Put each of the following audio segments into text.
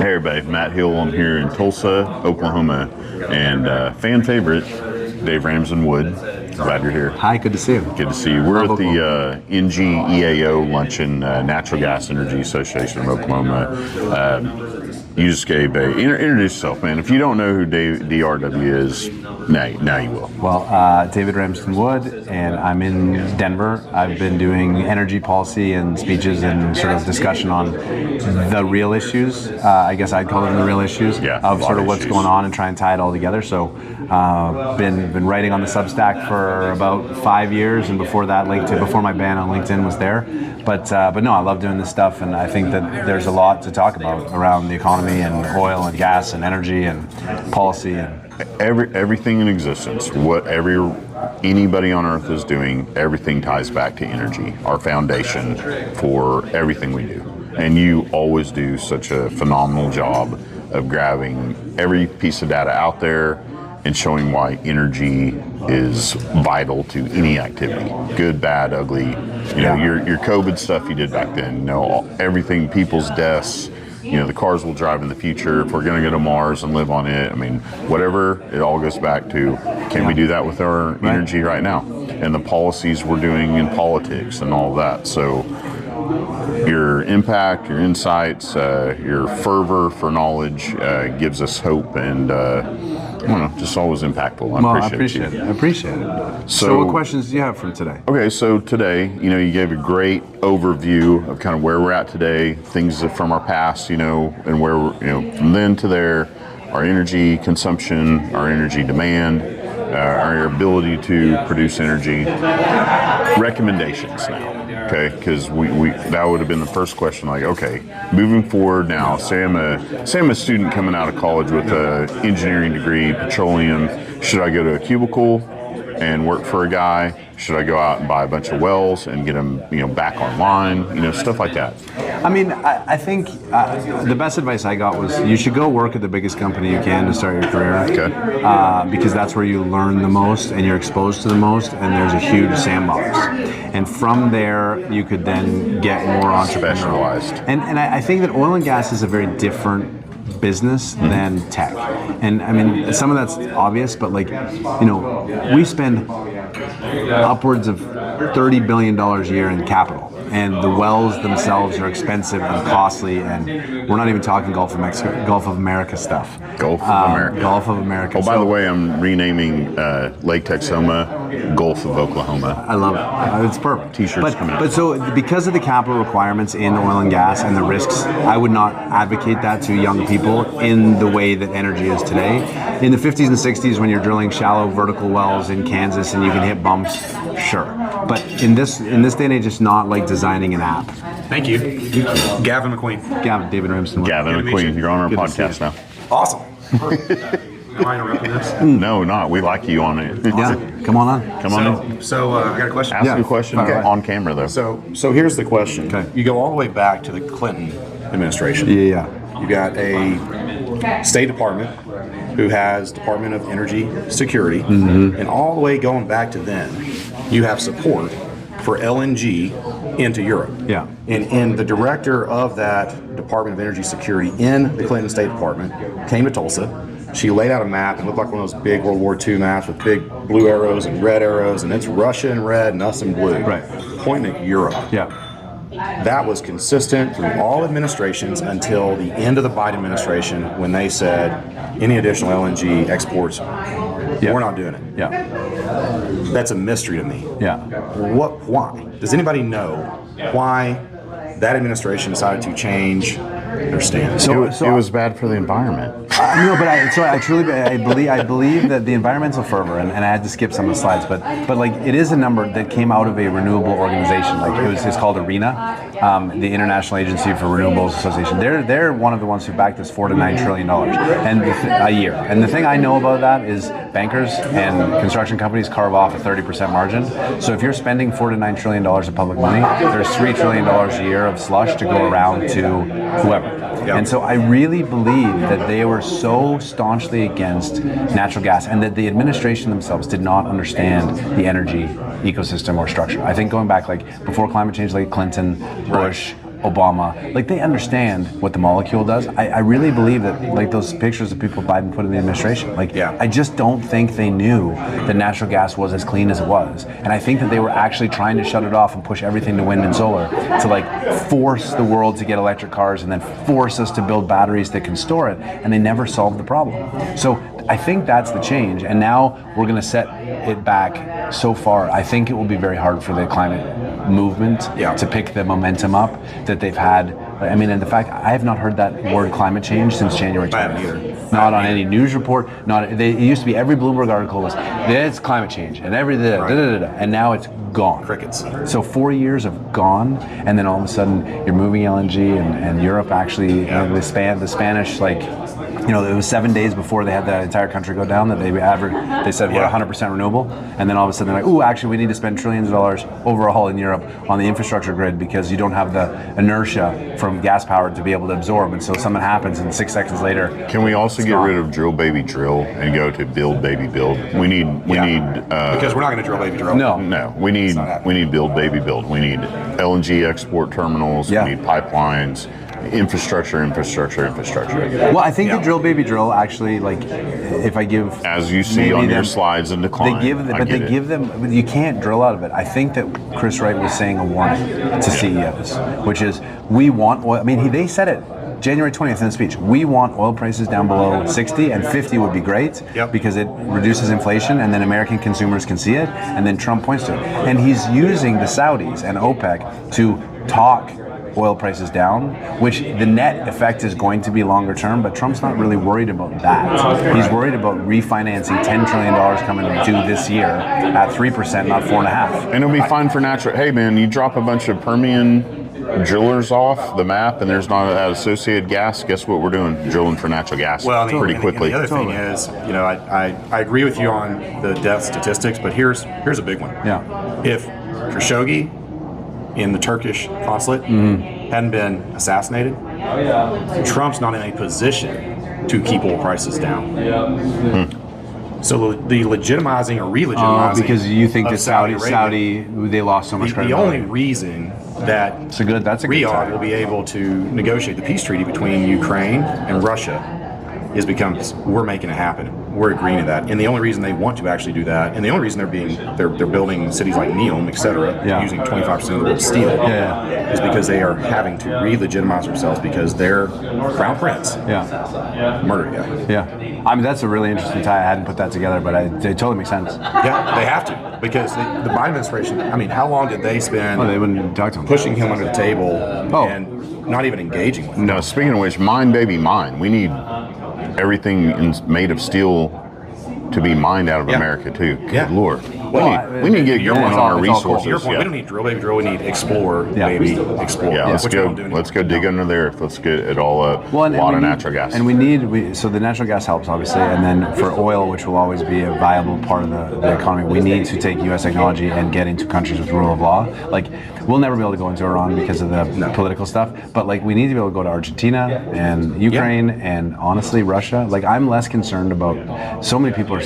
Hey everybody, Matt Hill. I'm here in Tulsa, Oklahoma, and fan favorite, Dave Ramsden-Wood. Glad you're here. Hi, good to see you. Good to see you. We're at the NGEAO luncheon, Natural Gas Energy Association of Oklahoma. You just gave introduce yourself, man. If you don't know who DRW is, now you will. Well, David Ramsden-Wood, and I'm in Denver. I've been doing energy policy and speeches and sort of discussion on the real issues. I guess I'd call them the real issues of sort of what's going on and try and tie it all together. So, been writing on the Substack for about 5 years, and before that, before my ban on LinkedIn was there. But no, I love doing this stuff, and I think that there's a lot to talk about around the economy and oil and gas and energy and policy and everything in existence. What anybody on Earth is doing, everything ties back to energy, our foundation for everything we do. And you always do such a phenomenal job of grabbing every piece of data out there and showing why energy is vital to any activity, good, bad, ugly. You know, your COVID stuff you did back then, everything, people's deaths, the cars we'll drive in the future, if we're going to go to Mars and live on it, I mean, whatever, it all goes back to, can we do that with our energy right now? And the policies we're doing in politics and all that. So your impact, your insights, your fervor for knowledge gives us hope, and just always impactful. I appreciate it. I appreciate it. So what questions do you have from today? Okay, so today, you gave a great overview of kind of where we're at today, things from our past, and where we're, from then to there, our energy consumption, our energy demand, our ability to produce energy. Recommendations now. Okay, because that would have been the first question. Like, okay, moving forward now. Say I'm a student coming out of college with an engineering degree, petroleum. Should I go to a cubicle and work for a guy? Should I go out and buy a bunch of wells and get them, back online? Stuff like that. I mean, I think the best advice I got was you should go work at the biggest company you can to start your career. Okay. Because that's where you learn the most and you're exposed to the most, and there's a huge sandbox. And from there, you could then get more entrepreneurial. Specialized. And I think that oil and gas is a very different business than tech. And I mean, some of that's obvious, but we spend upwards of $30 billion a year in capital. And the wells themselves are expensive and costly, and we're not even talking Gulf of America stuff. Gulf of America. Gulf of America. Oh, by the way, I'm renaming Lake Texoma Gulf of Oklahoma. I love it. It's perfect. T-shirts coming out. But so because of the capital requirements in oil and gas and the risks, I would not advocate that to young people in the way that energy is today. In the 50s and 60s, when you're drilling shallow vertical wells in Kansas and you can hit bumps, sure. But in this day and age, it's not like designing an app. Thank you. Gavin McQueen. David Ramsden. Gavin McQueen, you're on our podcast now. Awesome. Am I interrupting this? No, not. We like you on it. Yeah, come on Come on in. So I got a question. Ask a question on camera, though. So here's the question. Okay. You go all the way back to the Clinton administration. Yeah. You got a State Department who has Department of Energy Security, and all the way going back to then, you have support for LNG into Europe. Yeah. And the director of that Department of Energy Security in the Clinton State Department came to Tulsa. She laid out a map. It looked like one of those big World War II maps with big blue arrows and red arrows, and it's Russia in red and us in blue, pointing at Europe. Yeah. That was consistent through all administrations until the end of the Biden administration, when they said any additional LNG exports, we're not doing it. Yeah. That's a mystery to me. Yeah. Why? Does anybody know why that administration decided to change their stance? It was bad for the environment. No, but I believe that the environmental fervor, and I had to skip some of the slides, but it is a number that came out of a renewable organization. It's called ARENA, the International Agency for Renewables Association. They're one of the ones who backed this $4 to $9 trillion a year. And the thing I know about that is bankers and construction companies carve off a 30% margin. So if you're spending $4 to $9 trillion of public money, there's $3 trillion a year of slush to go around to whoever. Yep. And so I really believe that they were so staunchly against natural gas, and that the administration themselves did not understand the energy ecosystem or structure. I think going back before climate change, Clinton, Bush, Obama, like they understand what the molecule does. I really believe that, like those pictures of people Biden put in the administration, like I just don't think they knew that natural gas was as clean as it was. And I think that they were actually trying to shut it off and push everything to wind and solar to like force the world to get electric cars and then force us to build batteries that can store it, and they never solved the problem. So I think that's the change, and now we're going to set it back so far. I think it will be very hard for the climate movement to pick the momentum up that they've had. I mean, and the fact I have not heard that word climate change since January 20th. Not on any news report. It used to be every Bloomberg article was it's climate change and and now it's gone. Crickets. So 4 years have gone, and then all of a sudden you're moving LNG, and Europe actually the Spanish, like, you know, it was 7 days before they had the entire country go down that they said we're 100% renewable, and then all of a sudden they're like, ooh, actually we need to spend trillions of dollars overall in Europe on the infrastructure grid because you don't have the inertia from gas power to be able to absorb, and so something happens and 6 seconds later. Can we also get rid of drill baby drill and go to build baby build? We need because we're not going to drill baby drill. No, we need build baby build. We need LNG export terminals. We need pipelines. Infrastructure. Well, I think the drill baby drill actually, like, if I give, as you see on your slides in decline, they give them. You can't drill out of it. I think that Chris Wright was saying a warning to CEOs, which is we want oil. I mean, they said it January 20th in the speech. We want oil prices down below 60, and 50 would be great because it reduces inflation, and then American consumers can see it. And then Trump points to it, and he's using the Saudis and OPEC to talk oil prices down, which the net effect is going to be longer term, but Trump's not really worried about that. He's worried about refinancing $10 trillion coming due this year at 3%, not 4.5%. And it'll be fine for natural. Hey man, you drop a bunch of Permian drillers off the map and there's not that associated gas, guess what we're doing? Drilling for natural gas pretty quickly. And the other thing is, you know, I agree with you on the death statistics, but here's a big one. If Khashoggi in the Turkish consulate hadn't been assassinated, Trump's not in a position to keep oil prices down. So the legitimizing or re-legitimizing because you think that Saudi they lost so much credibility. The only reason that Riyadh will be able to negotiate the peace treaty between Ukraine and Russia is because we're making it happen. We're agreeing to that, and the only reason they want to actually do that, and the only reason they're building cities like Neom, etc., using 25% of the world's steel, is because they are having to re-legitimize themselves because their crown prince murdered a guy. I mean, that's a really interesting tie. I hadn't put that together, but it totally makes sense. Yeah, they have to, because the Biden administration, I mean, how long did they spend they wouldn't talk to him, pushing him under the table and not even engaging with him? No, speaking of which, mine baby mine. We need everything made of steel to be mined out of America too. Good Lord. We need to get going on our resources. To your point, we don't need drill baby drill, we need explore baby explore. Yeah, let's go dig under there. Let's get it all up. A lot of natural gas. And so the natural gas helps obviously, and then for oil, which will always be a viable part of the economy, we need to take US technology and get into countries with rule of law. Like, we'll never be able to go into Iran because of the political stuff, but like we need to be able to go to Argentina and Ukraine and honestly Russia. Like, I'm less concerned about, so many people are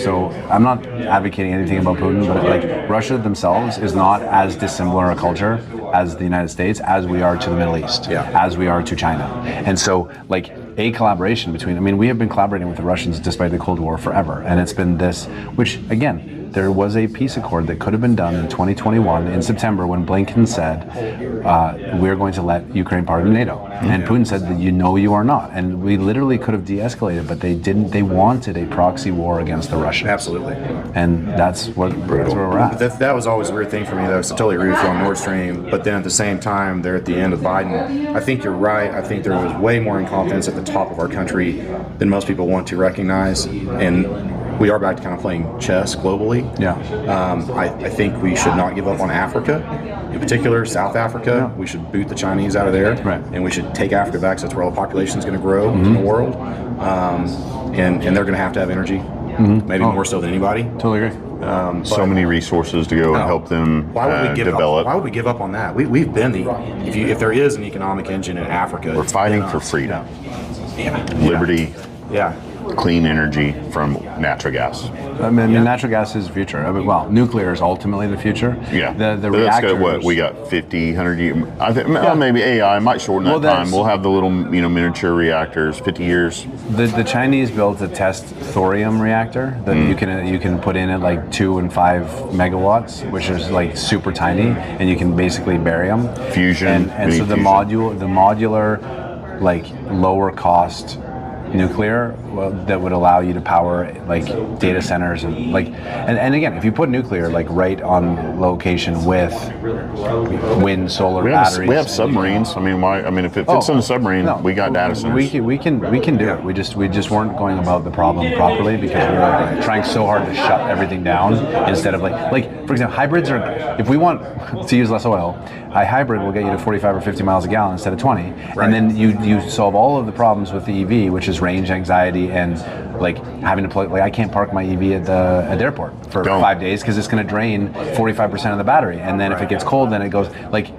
I'm not advocating anything about Putin, but like Russia themselves is not as dissimilar a culture as the United States as we are to the Middle East, as we are to China. And so like a collaboration between, we have been collaborating with the Russians despite the Cold War forever, and it's been this, which again, there was a peace accord that could have been done in 2021 in September when Blinken said, we're going to let Ukraine part of NATO. And Putin said that you are not. And we literally could have de-escalated, but they didn't. They wanted a proxy war against the Russians. Absolutely. And that's where we're at. That was always a weird thing for me, though. So I totally agree with you on Nord Stream. But then at the same time, they're at the end of Biden. I think you're right. I think there was way more incompetence at the top of our country than most people want to recognize. And we are back to kind of playing chess globally. I think we should not give up on Africa, in particular South Africa. We should boot the Chinese out of there, and we should take Africa back, because that's where all the population is going to grow in the world. And they're going to have energy, maybe more so than anybody. Totally agree. So many resources to go and help them develop. Why would we give up on that? We've been if there is an economic engine in Africa, we're fighting for freedom, liberty. clean energy from natural gas. I mean, natural gas is the future. I mean, well, nuclear is ultimately the future. Yeah. The Let's reactors. go, what, we got 50, 100 years. I think maybe AI might shorten that time. We'll have the little, miniature reactors, 50 years. The Chinese built a test thorium reactor that you can put in at like 2 and 5 megawatts, which is like super tiny, and you can basically bury them. Fusion. And so the modular, like lower cost nuclear that would allow you to power like data centers and and again, if you put nuclear like right on location with wind, solar, batteries. We have submarines. I mean, why? I mean, if it fits in a submarine, we got data centers. We can do it. We just weren't going about the problem properly because we were trying so hard to shut everything down instead of like for example, hybrids are, if we want to use less oil, a hybrid will get you to 45 or 50 miles a gallon instead of 20, and then you solve all of the problems with the EV, which is range anxiety and like having to plug. Like I can't park my EV at the airport for 5 days because it's going to drain 45% of the battery, and then if it gets cold, then it goes like.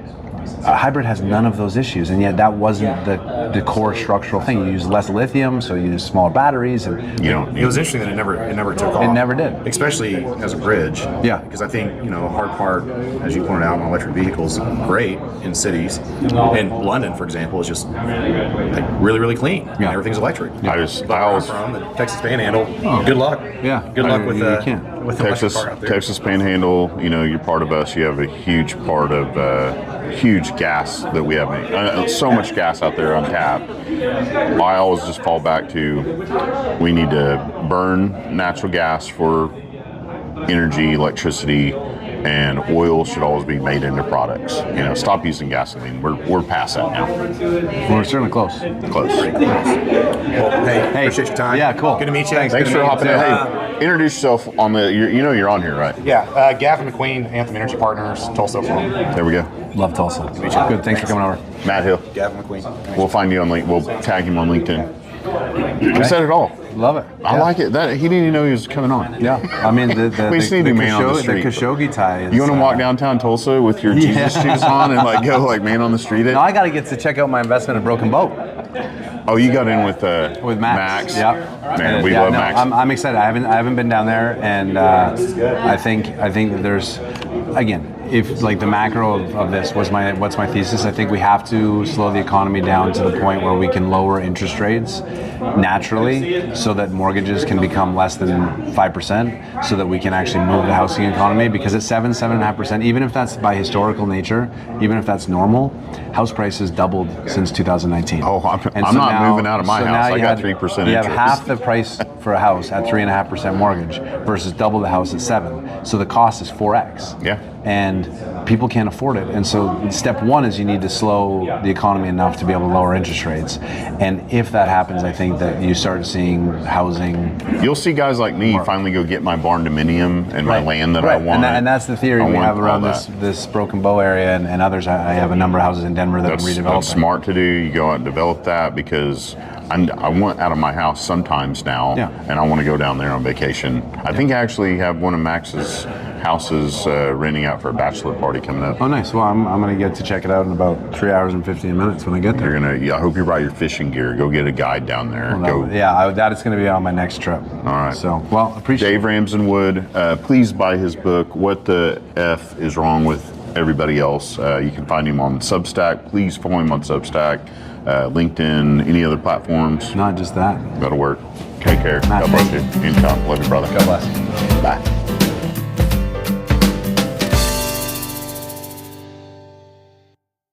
A hybrid has none of those issues, and yet that wasn't the core structural thing. You use less lithium, so you use smaller batteries, and it was interesting that it never took off. It never did, especially as a bridge. Yeah, because I think a hard part, as you pointed out, on electric vehicles, great in cities. In London, for example, is just like really, really clean. Yeah, everything's electric. I was from the Texas Panhandle. Good luck. Yeah, good luck with Texas. Texas Panhandle. You're part of us. You have a huge part of. Huge gas that we have. So much gas out there on tap. I always just fall back to we need to burn natural gas for energy, electricity, and oil should always be made into products. Stop using gasoline. We're past that now. We're certainly close. Close. Well, hey, appreciate your time. Yeah, cool. Good to meet you. Thanks for hopping in. Hey, introduce yourself on the. You're on here, right? Yeah, Gavin McQueen, Anthem Energy Partners, Tulsa, Oklahoma. There we go. Love Tulsa. Good to meet you. Good. Thanks for coming over. Matt Hill. Gavin McQueen. We'll find you on LinkedIn. We'll tag him on LinkedIn. We said it all. Love it. I like it. That he didn't even know he was coming on. Yeah, I mean the Khashoggi tie is. You want to walk downtown Tulsa with your Jesus shoes on and go like man on the street? No, I got to get to check out my investment in Broken Boat. Oh, you got in with Max. Yeah, man, we love Max. I'm excited. I haven't been down there, and I think that there's, again, if like the macro of this what's my thesis. I think we have to slow the economy down to the point where we can lower interest rates naturally, so that mortgages can become less than 5%, so that we can actually move the housing economy. Because at 7.5%, even if that's by historical nature, even if that's normal, house prices doubled since 2019. Oh, I'm not moving out of my house. I got 3% interest. You have half the price for a house at 3.5% mortgage versus double the house at 7. So the cost is 4x. Yeah. And people can't afford it. And so step one is you need to slow the economy enough to be able to lower interest rates. And if that happens, I think that you start seeing housing. You'll see guys like me finally go get my barn dominium and my land that I want. And that's the theory we have around this Broken Bow area and others. I have a number of houses in Denver that I'm redeveloping. That's smart to do. You go out and develop that because I want out of my house sometimes now, and I want to go down there on vacation. I think I actually have one of Max's houses renting out for a bachelor party coming up. Oh, nice. Well, I'm going to get to check it out in about 3 hours and 15 minutes when I get there. I hope you brought your fishing gear. Go get a guide down there. That is going to be on my next trip. All right. So, well, appreciate Dave Ramsden-Wood. Please buy his book, What the F is Wrong with Everybody Else. You can find him on Substack. Please follow him on Substack, LinkedIn, any other platforms. Not just that. That'll work. Take care. God bless you. Anytime. Love you, brother. God bless. Bye.